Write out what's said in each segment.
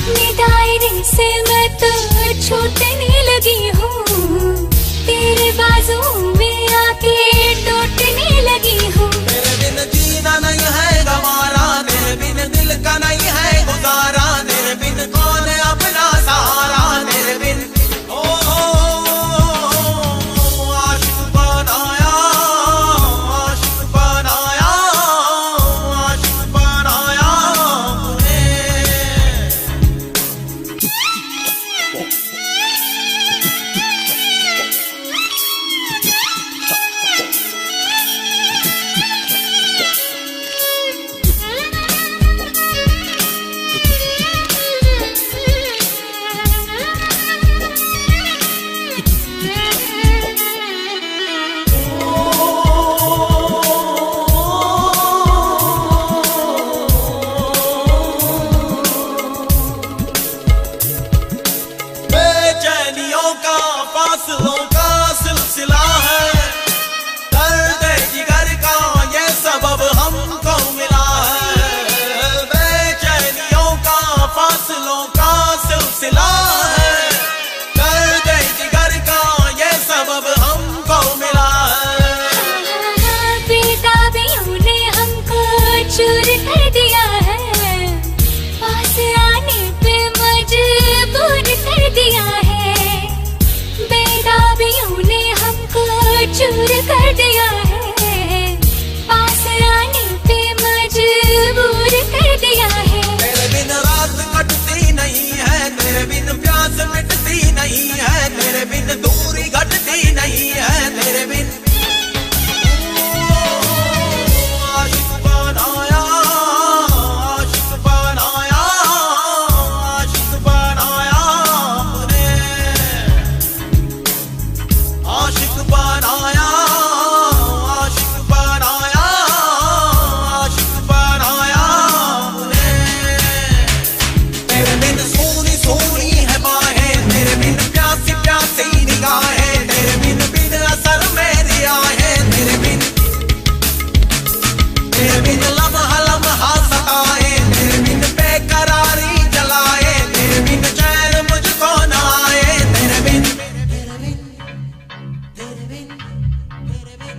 अपने दायरे से मैं तो छूटने लगी हूँ, तेरे बाजू में आके टूटने लगी हूँ। तेरे बिन जीना नहीं है गवारा, तेरे बिन दिल का नहीं है गुजारा, तेरे बिन कौन अपना सहारा, तेरे बिन आशिक बनाया, आशिक बनाया, आशिक बनाया तूने। बेचैनियों का फासलों का सिलसिला है, दर्द जिगर का ये सबब हमको मिला है। बेचैनियों का फासलों का सिलसिला है, दर्द जिगर का ये सबब हमको मिला है। बेताबियों ने हमको चूर कर दिया है, पास आने पे मजबूर कर दिया है। बेताबियों ने हमको चूर कर दिया है, पास आने पे मजबूर कर दिया है। तेरे बिन रात कटती नहीं है, तेरे बिन प्यास मिटती नहीं है, तेरे बिन दूरी घटती नहीं है, तेरे बिन आशिक बनाया, आशिक बनाया, आशिक बनाया तूने। आशिक बनाया, आशिक बनाया, आशिक बनाया तूने। तेरे बिन सोनी सोनी है बाहें, तेरे बिन प्यासी प्यासी निगाहें, तेरे बिन असर मेरी आहें, तेरे बिन लम्हा लम्हा सताए, तेरे बिन बेकरारी जलाए, तेरे बिन चैन मुझको न आए, तेरे बिन तेरे बिन तेरे बिन तेरे बिन।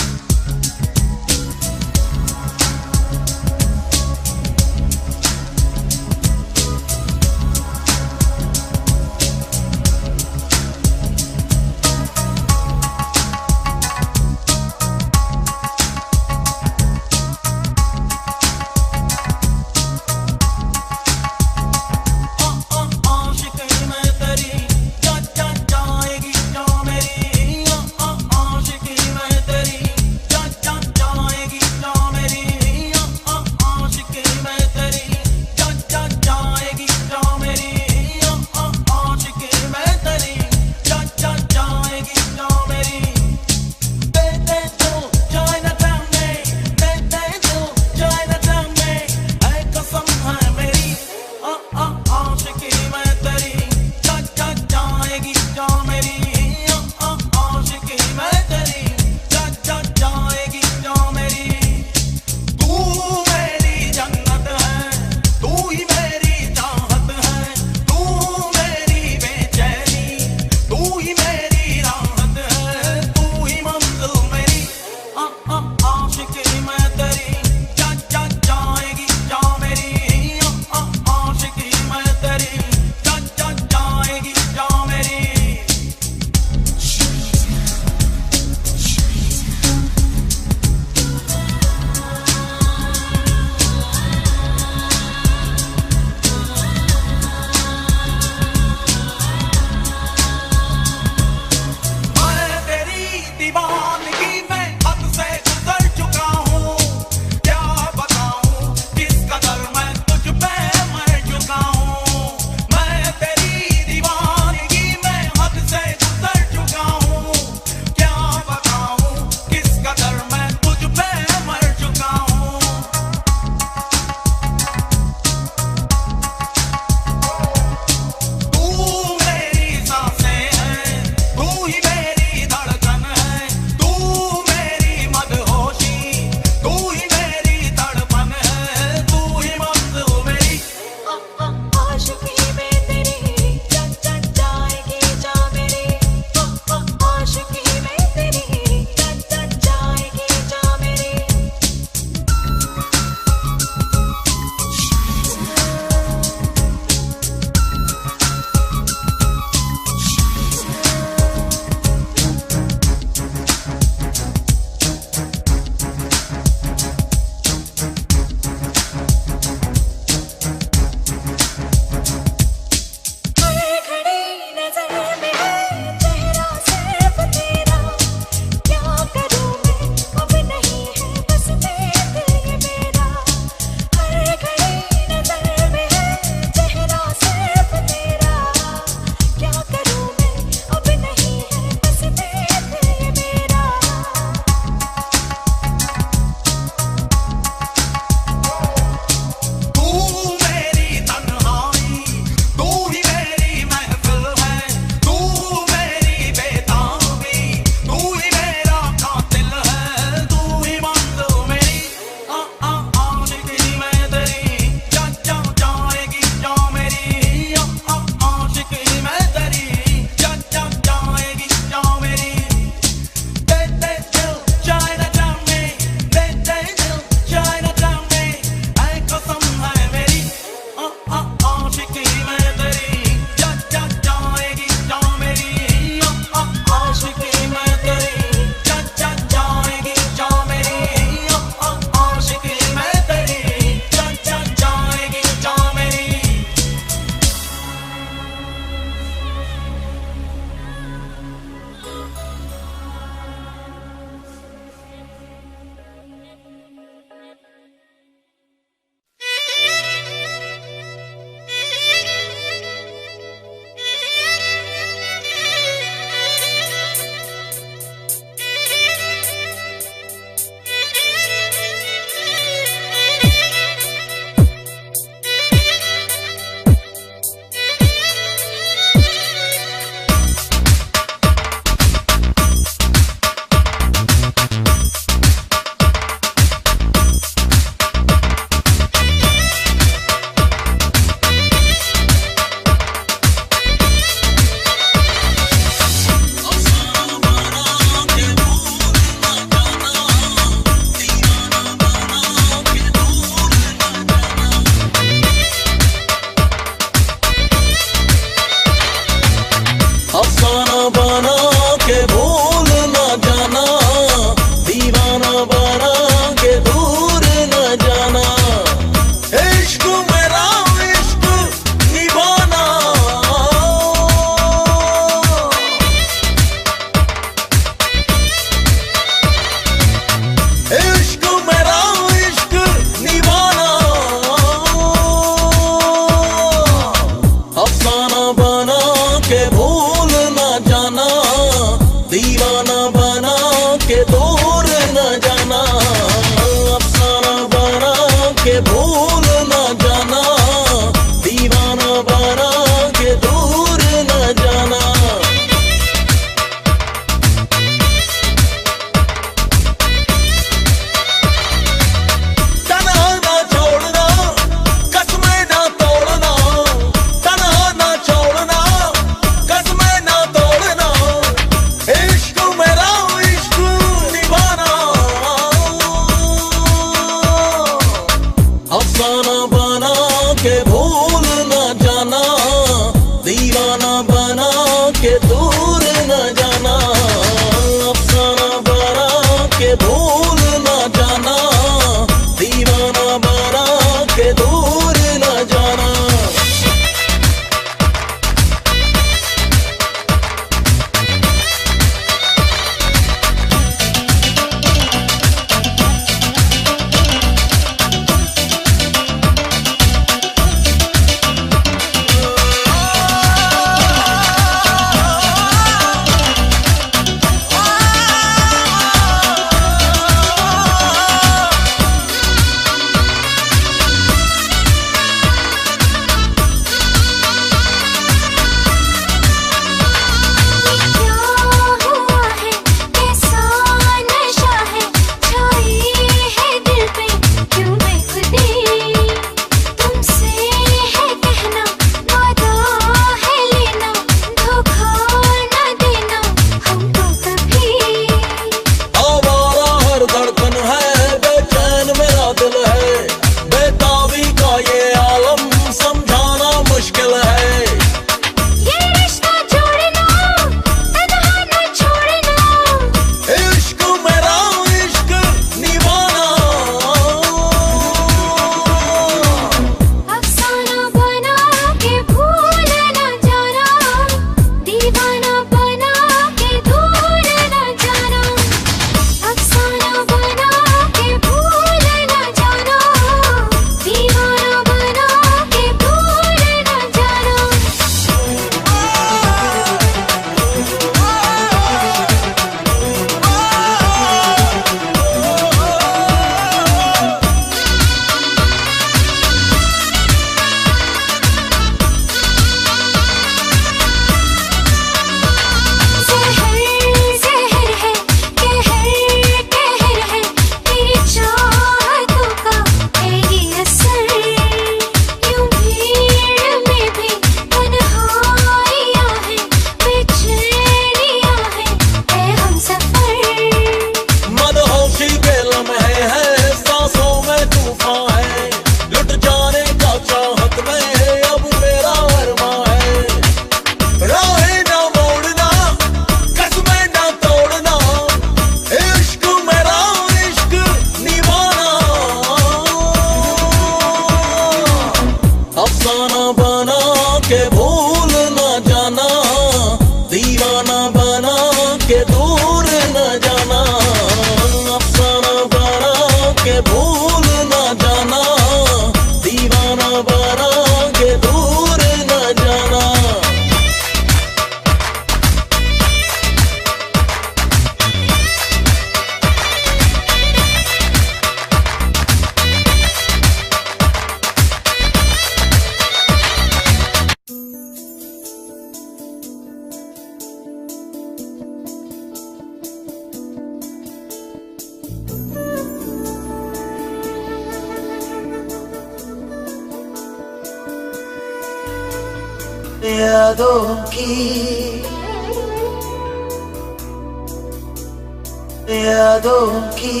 यादों की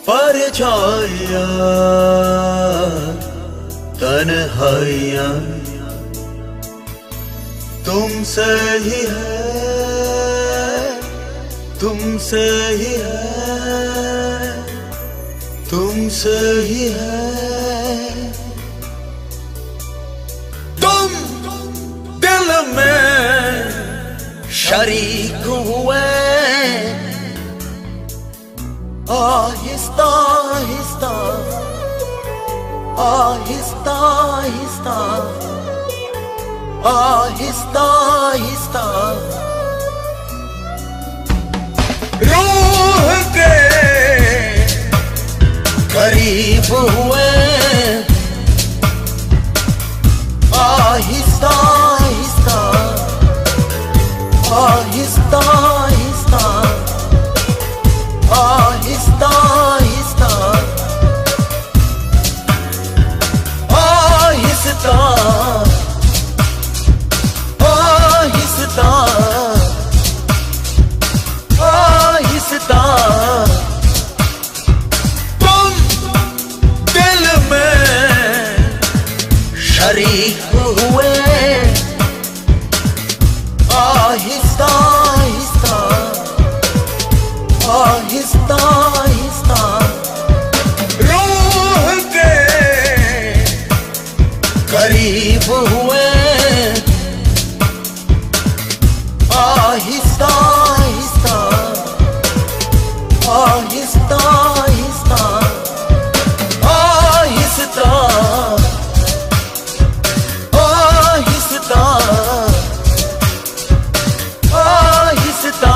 परछाइयां तन्हाइयां तुमसे ही है, तुमसे ही है, तुमसे ही है। तुम दिल में शरीक हुए, आहिस्ता आहिस्ता आहिस्ता आहिस्ता आहिस्ता आहिस्ता रूह के करीब हुए, आहिस्ता आहिस्ता आहिस्ता आहिस्ता आहिस्ता आहिस्ता आहिस्ता आहिस्ता आहिस्ता तुम दिल में शरीक हुए, आहिस्ता आहिस्ता आहिस्ता आहिस्ता रूह के करीब हुए, आहिस्ता आहिस्ता आहिस्ता आहिस्ता आहिस्ता आहिस्ता आहिस्ता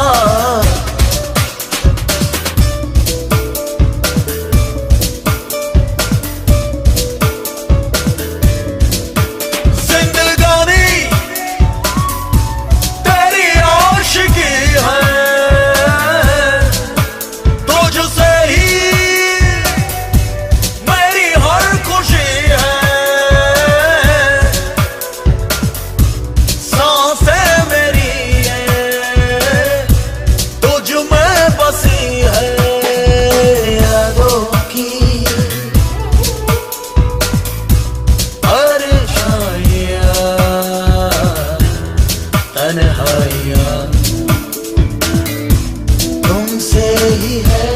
तुमसे ही है,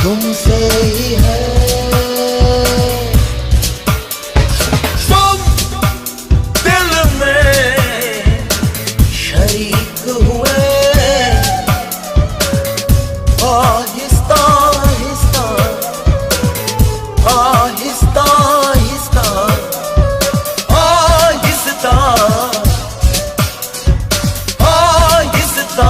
तुमसे ही है। तुम दिल में शरीक हुए, आहिस्ता आहिस्ता आहिस्ता आहिस्ता आहिस्ता आहिस्ता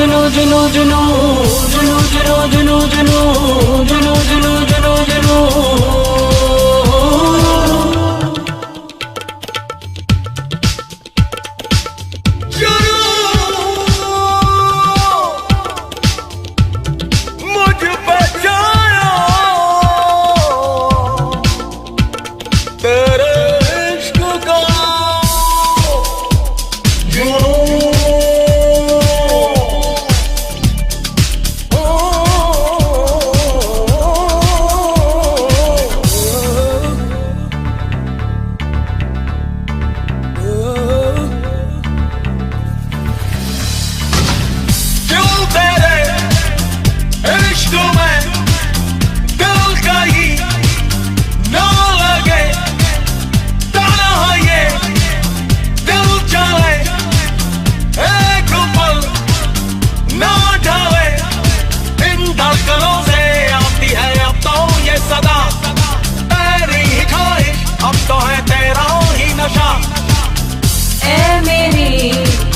जुनू जुनू जुनू जुनू जुनू जुनू जुनू जुनू जुनू जुनू जुनू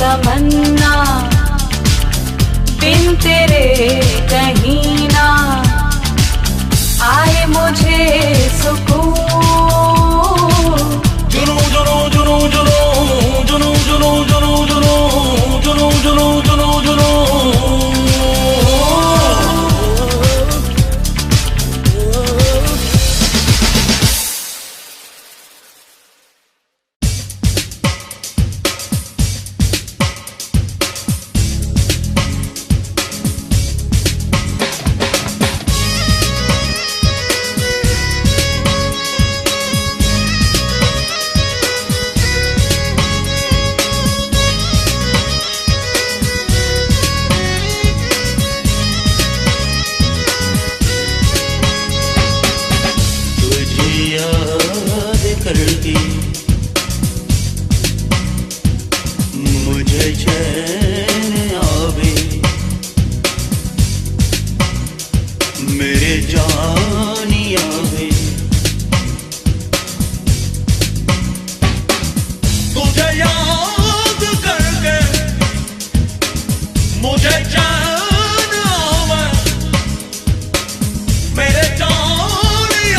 तमन्ना बिन तेरे कहीं ना आए मुझे सुकून जुनू जुनू जुनू जुनू जुनू जुनू जुनू जुनू जुनू जुनू जुनू जुनू मुझे चैन आवे मेरे जानी आवे तुझे याद करके मुझे चैन आवे मेरे जानी आवे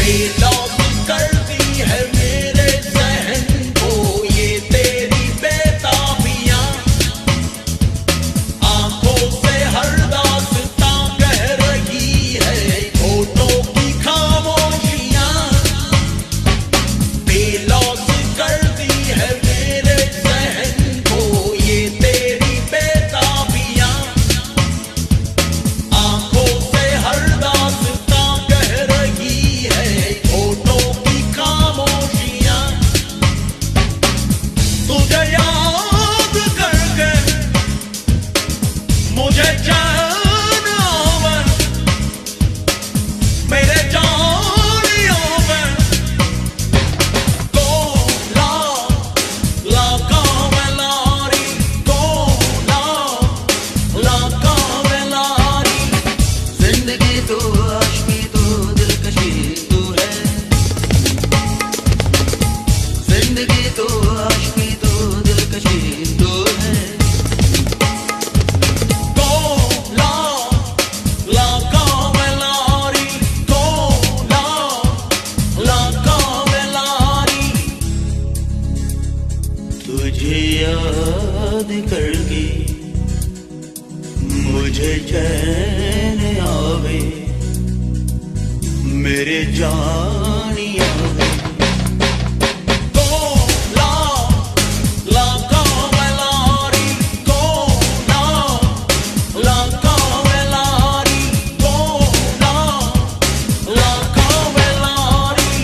बेलौस करती है मेरे ज़हन को ये तेरी बेताबियां, आंखों से हर दास्तां कह रही है होठों की खामोशियां। बेलौस करती है मेरे ज़हन को ये तेरी बेताबियां, आंखों से हर दास्तां कह रही है होठों की खामोशियां। तुझे याद करके मुझे चैन आवे, मेरे जानियों में कोला लगा मैं लारी, कोला लगा मैं लारी। जिंदगी तो आशिकी तो दिलकशी तू है, जिंदगी तो आशिकी तो दिलकशी तू है। कोला लगा मैं लारी, कोला लगा मैं लारी। तुझे याद करके मुझे चैन आवे, मेरे जानिया वे। कोला लगा मैं लारी, कोला लगा मैं लारी, कोला लगा मैं लारी।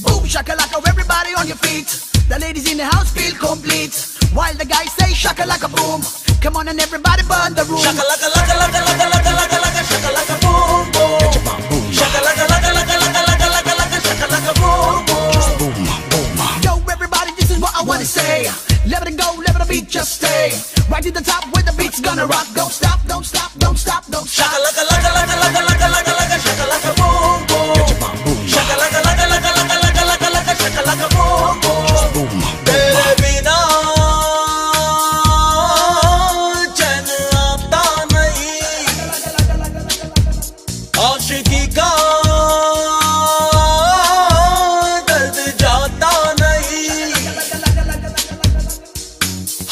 Boom shakalaka, everybody on your feet. The ladies in the house feel complete. While the guys say shakalaka boom. Come on and everybody burn the room. Shakalaka laka laka laka laka laka laka shakalaka boom boom. Shakalaka laka laka laka laka laka laka shakalaka boom boom. Yo, everybody, this is what I wanna say. Let it go, let the beat just stay. Right to the top where the beat's gonna rock. Don't stop, don't stop, don't stop, don't stop. Shakalaka laka laka laka laka laka laka shakalaka boom boom. Shakalaka laka laka laka laka laka laka shakalaka boom boom. तेरे बिना चैन आता नहीं, आशिकी का दर्द जाता नहीं।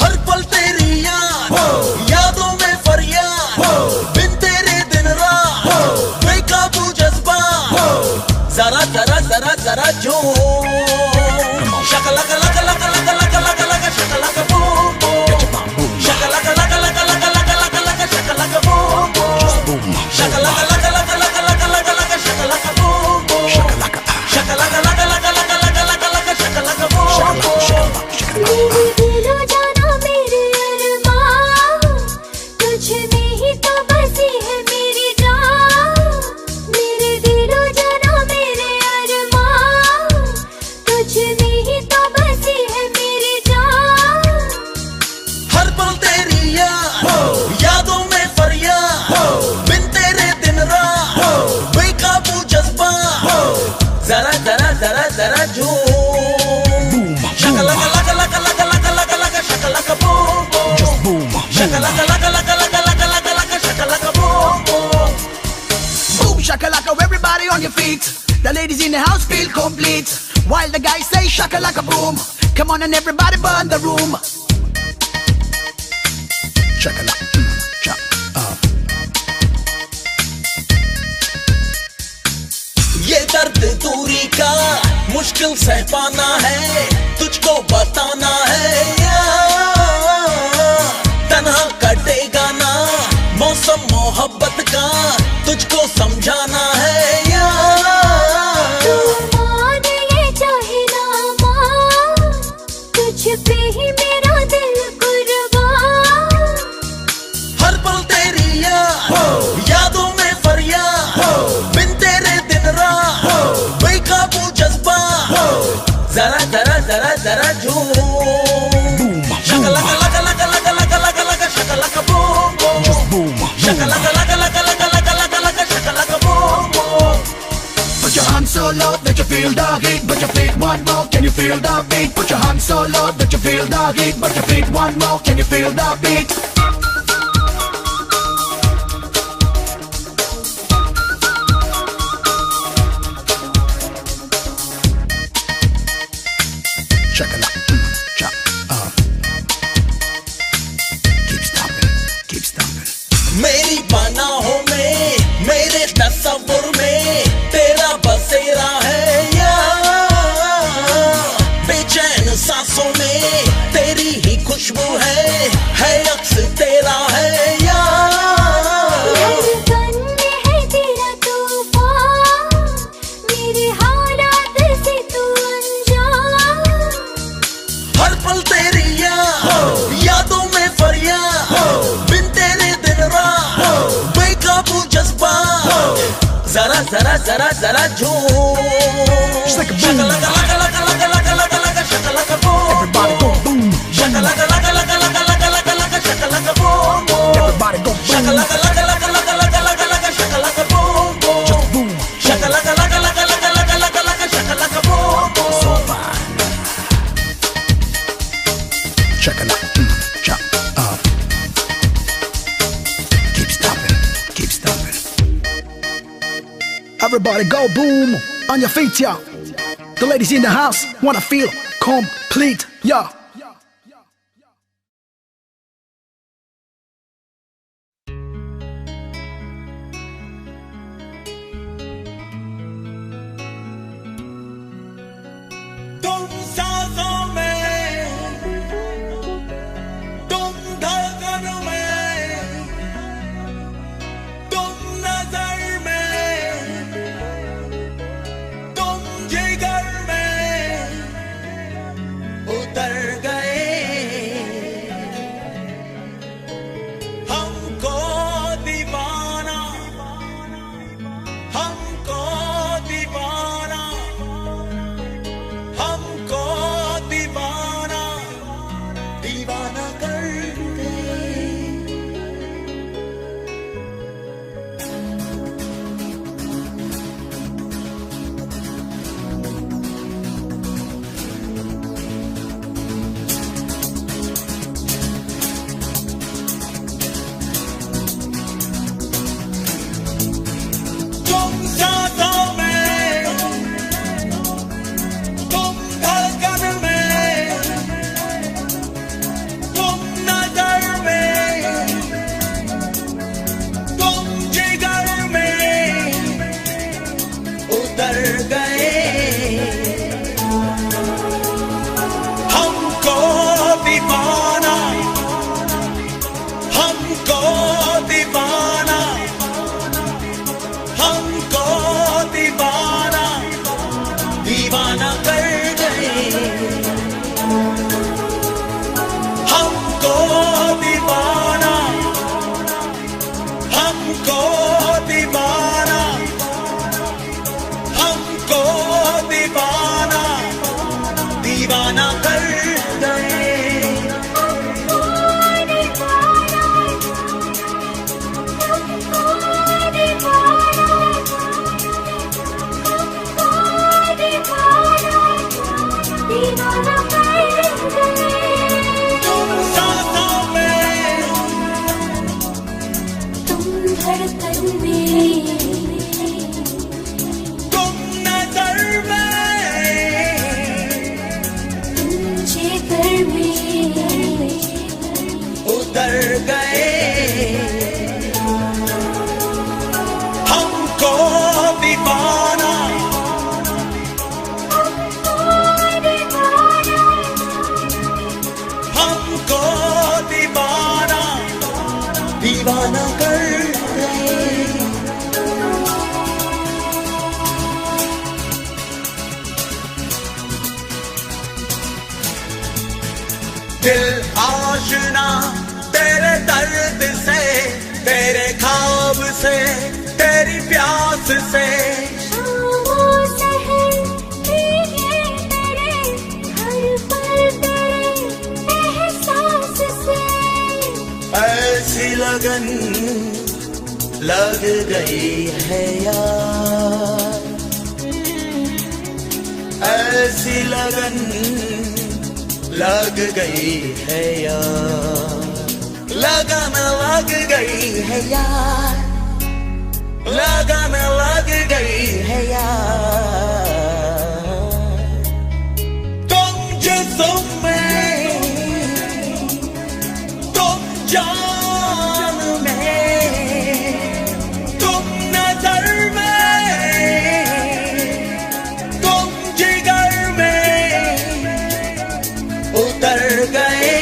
हर पल तेरी यादों में फरियाद, बिन तेरे दिन रात बेकाबू जज्बा। जरा जरा जरा जरा जो Shakalaka luck luck luck luck luck luck Shakalaka boom boom. Shakalaka luck luck luck luck luck luck Shakalaka boom boom. Shakalaka luck luck luck luck luck luck Shakalaka boom boom. Shakalaka luck luck luck luck luck luck Shakalaka boom boom. मेरे दिलो जाना मेरे अरमान, तुझ में ही तो बसी है मेरी जान। मेरे दिलो जाना मेरे अरमान, तुझ में ही तो बसी है मेरी जान। हर पल तेरी यादों में फरियाद, बिन तेरे दिन रात बेकाबू जज्बा। जरा जरा जरा जरा जो Shakalaka luck luck luck luck luck luck Shakalaka boom boom. Shakalaka luck luck luck luck luck luck Shakalaka boom boom. Boom shakalaka, everybody on your feet. The ladies in the house feel complete. While the guys say shakalaka boom. Come on and everybody burn the room. Shakalaka, ये दर्द दूरी का मुश्किल सह पाना है, तुझको बताना है यार। तन्हा कटेगा ना मौसम मोहब्बत का, तुझको समझाना है यार। मान ये चाहे ना मान, तुझ पे ही मेरा दिल कुर्बान। हर पल तेरी याद low that you feel the heat. Put your feet one more, can you feel the beat? Put your hands so low that you feel the heat. Put your feet one more, can you feel the beat? Check it out. Chop. Keep stomping, keep stomping. मेरी पनाहों में, मेरे तस्वुर में तेरा बसेरा है यार। बेचैन सांसों में तेरी ही खुशबू है अक्स तेरा है यार। धड़कन में है तेरा तूफान, मेरे हालात से तू अनजान। हर पल तेरी यादों में फरियाद, बिन तेरे दिन रात बेकाबू जज्बा। जरा जरा जरा जरा झूम, शका लगा लगा लगा लगा लगा लगा लगा शका लगा Everybody go boom, शका लगा लगा लगा लगा लगा लगा लगा शका लगा boom boom। everybody go शका boom, लगा लगा लगा लगा लगा लगा लगा शका लगा boom boom। just boom. शका लगा लगा लगा लगा लगा लगा लगा शका लगा boom boom। So fine. Check it out. Chop. Keep stomping, keep stomping. Everybody go boom on your feet, yeah. The ladies in the house wanna feel complete, yeah. तुम सांसों में, तुम धड़कन में, तुम नजर में, तुम जिगर में उतर गए। हमको दीवाना, हमको दीवाना, हमको दीवाना दीवाना कर गए। तुम सांसों में, तुम धड़कन में, तुम नजर में, तुम जिगर में उतर गए। हमको दीवाना, हमको दीवाना, हमको दीवाना दीवाना कर गए। हमको दीवाना, हमको दीवाना, हमको दीवाना दीवाना कर गए। दीवाना कर गए। तुम सांसों में, तुम धड़कन में, तुम नजर में, तुम जिगर में उतर गए। हमको दीवाना, हमको दीवाना दीवाना कर गए। दिल आशना तेरे दर्द से, तेरे ख्वाब से, तेरी प्यास से। शामों सहर भीगे तेरे, हर पल तेरे एहसास से। ऐसी लगन लग गई है यार। ऐसी लगन लग गई है यार, लगन लग गई है यार, लगन लग गई है यार। तुम जिस्म में, तुम जान में, तुम नजर में, तुम जिगर में उतर गए।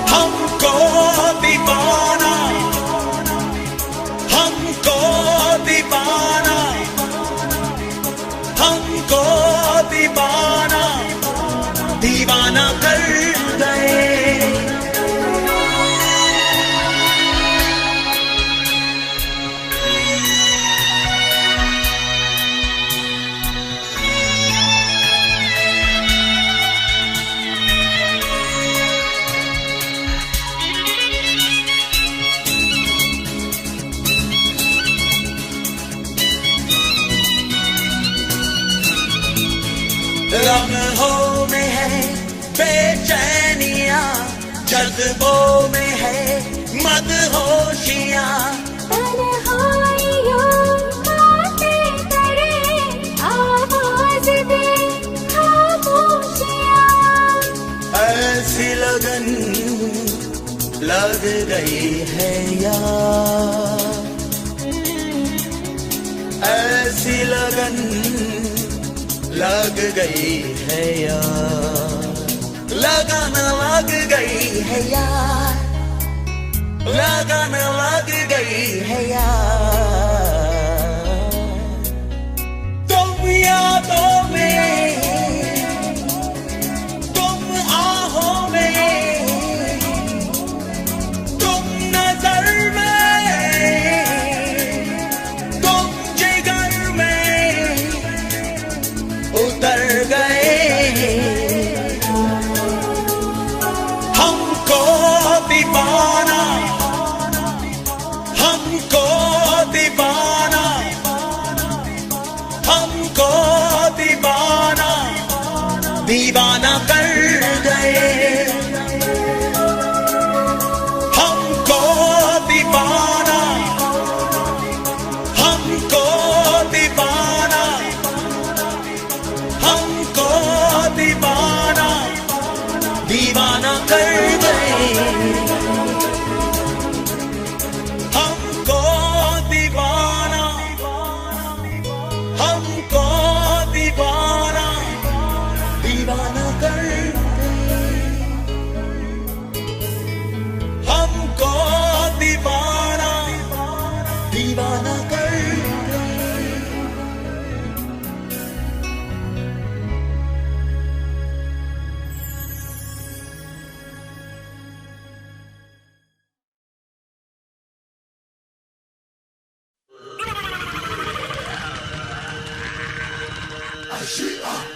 हमको दीवाना, हमको दीवाना, हमको दीवाना, दीवाना कर गए। लम्हों में है बेचैनियां, जज्बों में है मदहोशियां। तन्हाइयों बातें करे, आवाज दे खामोशियां। ऐसी लगन लग गई है यार, ऐसी लगन लग गई है यार, लगन लग गई है यार, लगन लग गई है यार। तुम यादों में, तुम आहों में, तुम नजर में, तुम जिगर में उतर गए। हमको दीवाना, हमको दीवाना, हमको दीवाना, दीवाना कर गए। हमको दीवाना, हमको दीवाना, हमको दीवाना, दीवाना कर गए। हमको दीवाना, हमको दीवाना, दीवाना कर गए। हमको दीवाना, दीवाना कर गए। Ashia.